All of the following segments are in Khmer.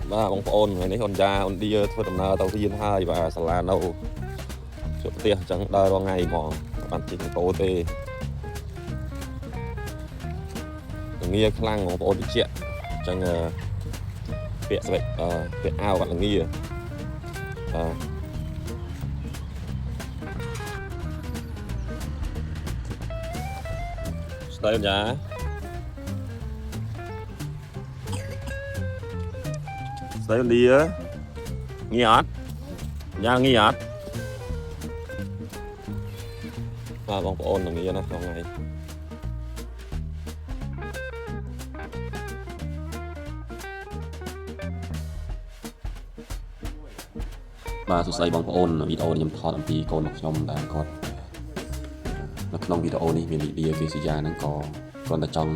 ba bóng ôn ngày nay còn già ôn đi thôi tầm nào tàu thiên hai và sà lan đâu chỗ tiền chẳng đợi vào ngày mỏ bạn chỉ tô tê nghi khăn bóng ôn đi chuyện chẳng việc vậy việc ao bạn là nghi đây nhá đây đi á nghi át nhà nghi át và bóng ôn là nghi nó trong ngày vàสุดท้ายบางคนวิดีโอนี้ถอดอันปีโกนชมแต่ก็ในក្នុងវីដេអូនេះមានវិទ្យាវិទ្យាហ្នឹងក៏គ្រាន់តែចង់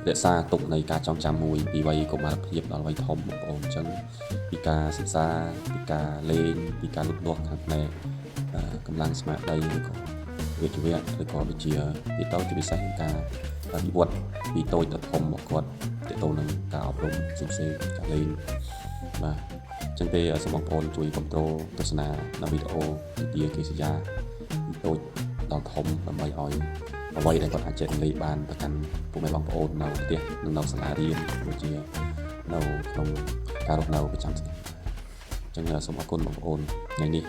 រក្សាទុកនៃការចងចាំមួយពីវ័យកុមារភាពដល់វ័យធំបងប្អូនអញ្ចឹងពីការសិក្សាពីការលេងពីការលូតលាស់ខាងផ្នែកកម្លាំងស្មារតីឬក៏វិជ្ជាឬក៏វិជ្ជាទីតោជាពិសេសក្នុងការវិវត្តពីតូចដល់ធំរបស់គាត់ទាក់ទងនឹងការអប់រំផ្សេងៗការលេងបាទចឹងទេសូមបងប្អូនជួយគ្រប់គ្រងទស្សនានៅវីដេអូវិទ្យាវិទ្យាពីតូចដល់ធំដើម្បីឲ្យអ្វីដែលគាត់អាចចែករំលែកបានទៅកាន់ពុកម៉ែបងប្អូននៅផ្ទះនិងនៅសាលារៀនដូចជានៅក្នុងការរស់នៅប្រចាំថ្ងៃអញ្ចឹងសូមអរគុណបងប្អូនថ្ងៃនេះ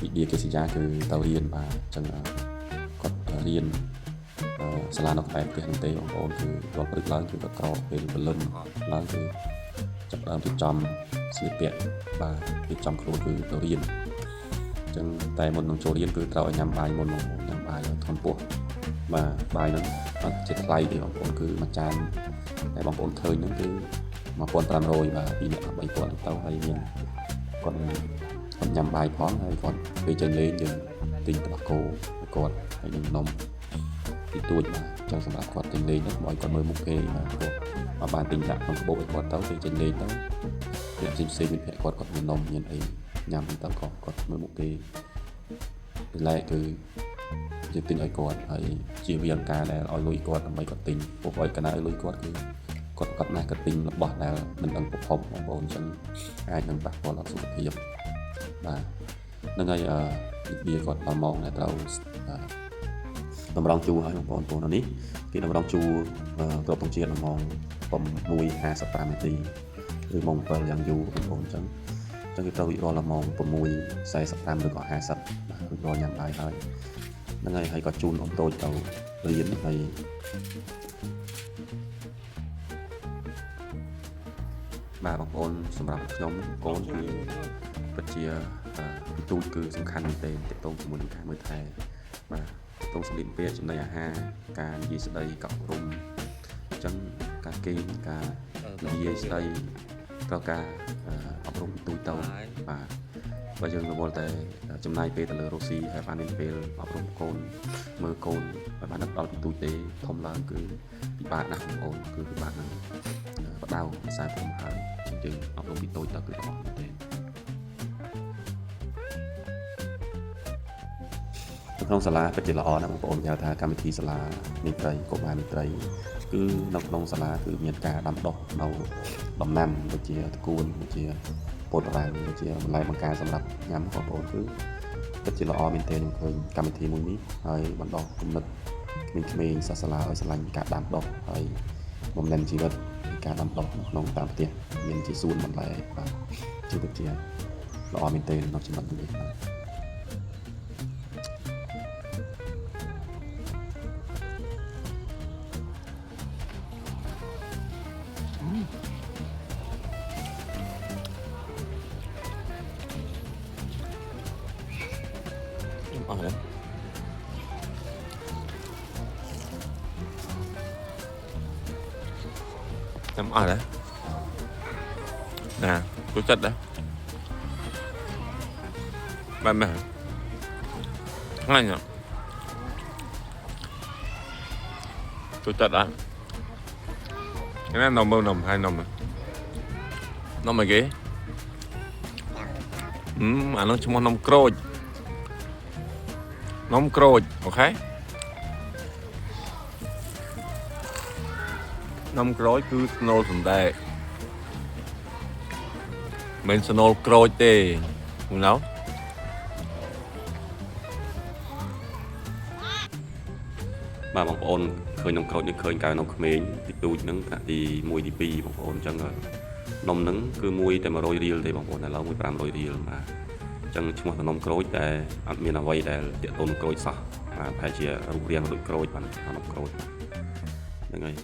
វិទ្យាវិទ្យាគឺទៅរៀនបាទអញ្ចឹងគាត់រៀនសាលានៅក្បែរផ្ទះនោះទេបងប្អូនគឺរាល់ព្រឹកឡើងគឺគាត់ក្រោកពេលព្រលឹមឡើងគឺចាប់ដើមរៀបចំស្លៀកពាក់បាទរៀបចំខ្លួនគឺទៅរៀនអញ្ចឹងតែមុននឹងចូលរៀនគឺត្រូវឲ្យញ៉ាំបាយមុនបងប្អូនញ៉ាំបាយឲ្យធន់ពោះបាទបាយហ្នឹងអត់ចិត្តថ្លៃទេបងប្អូនគឺមួយចានតែបងប្អូនឃើញហ្នឹងគឺ1500បាទពីអ្នក3000ទៅហើយមានគាត់ញ៉ាំបាយផងហើយគាត់ពេលចេញលេងយើងទិញទឹកកោគាត់ហើយនឹងនំទីទួចបាទអញ្ចឹងសម្រាប់គាត់ចេញលេងទៅឲ្យគាត់មើលមុខគេបាទគាត់មកបានទិញដាក់ក្នុងកាបូបឲ្យគាត់ទៅពេលចេញលេងទៅអ្នកផ្សេងៗមិត្តភក្តិគាត់មាននំមានអីញ៉ាំទៅគាត់មើលមុខគេពេលឡែកគឺយើងទិញឲ្យគាត់ហើយជៀសវាងការដែលឲ្យលុយគាត់ដើម្បីគាត់ទិញពុកឲ្យកណ្ដាលឲ្យលុយគាត់គឺគាត់ណាស់គាត់ទិញរបស់ដែលមិនដឹងប្រភពបងប្អូនអញ្ចឹងអាចនឹងប៉ះពាល់ដល់សុខភាពបាទហ្នឹងហើយវាគាត់ដល់ម៉ោងដែលត្រូវតម្រង់ជួរឲ្យបងប្អូននេះគេតម្រង់ជួរគ្រប់ទងជាតិម៉ោង6:55នាទីឬម៉ោង7យ៉ាងយូរបងប្អូនអញ្ចឹងគឺត្រូវរាល់ម៉ោង6:45ឬក៏50បាទរួចរាល់ញ៉ាំបាយហើយហ្នឹងហើយក៏ជូនអូនតូចទៅរៀនហើយបាទបងប្អូនសម្រាប់ខ្ញុំកូនគឺពិតជាពិទូចគឺសំខាន់មែនទែនទាក់ទងជាមួយនឹងការមើលថែបាទតងសម្លៀកបំពាក់ចំណីអាហារការនិយាយស្ដីកោតរុំអញ្ចឹងការគេងការនិយាយស្ដីត្រូវការអប់រំទូទៅបាទបើយើងរវល់តែចំណាយពេលទៅលើរ៉ូស៊ីហើយបានមានពេលអប់រំកូនមើលកូនហើយបានដល់ទូចទេធំឡើងគឺពិបាកណាស់បងប្អូនគឺពិបាកណាស់បដៅភាសាព្រមហើយយើងអប់រំពីតូចទៅគឺល្អមែនទេក្នុងសាលាពិតជាល្អណាស់បងប្អូនគេហៅថាកម្មវិធីសាលាមេត្រីកុមារមេត្រីគឺនៅក្នុងសាលាគឺមានការដាំដុះនៅដំណាំដូចជាតកួនដូចជាពោតរ៉ែដូចជាបន្លែបង្ការសម្រាប់ញ៉ាំបងប្អូនគឺពិតជាល្អមែនទែនខ្ញុំឃើញកម្មវិធីមួយនេះហើយបណ្ដុះគំនិតក្មេងៗសិស្សសាលាឲ្យស្រឡាញ់ការដាំដុះហើយបំណិនជីវិតការដាំដុះក្នុងតាមផ្ទះមានជាសួនបន្លែបាទជាពិតជាល្អមែនទែននៅចំណុចនេះបាទអស់ហើយចាំអស់ហើយណាចូលចិត្តដែរបានមែនហ្នឹងចូលចិត្តដែរcái này nồng mưa nồng hai nồng nồng mày ghế mà nó chung nồng crôi ok nồng crôi cứ nô thành đề mình snow crôi tê không nấu បាទបងប្អូនឃើញនំក្រូចនេះឃើញកាលនំក្មេងទីទូចហ្នឹងថ្នាក់ទី1ទី2បងប្អូនអញ្ចឹងនំហ្នឹងគឺមួយតែ100រៀលទេបងប្អូនឥឡូវមួយ500រៀលបាទអញ្ចឹងឈ្មោះនំក្រូចតែអត់មានអ្វីដែលទាក់ទងនឹងក្រូចសោះបាទប្រហែលជារូបរាងដូចក្រូចបាទនំក្រូចហ្នឹងហើយ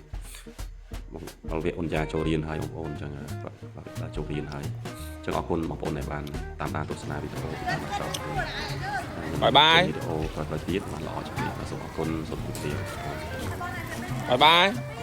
បងវគ្គអូនយ៉ាចូលរៀនហើយបងប្អូនអញ្ចឹងគាត់ចូលរៀនហើយអញ្ចឹងអរគុណបងប្អូនដែលបានតាមដានទស្សនាវីដេអូពីតាមចោលបាយបាយ វីដេអូគាត់ទៅទៀតបានល្អជាងនេះសូមអរគុណសូមជម្រាបលា បាយបាយ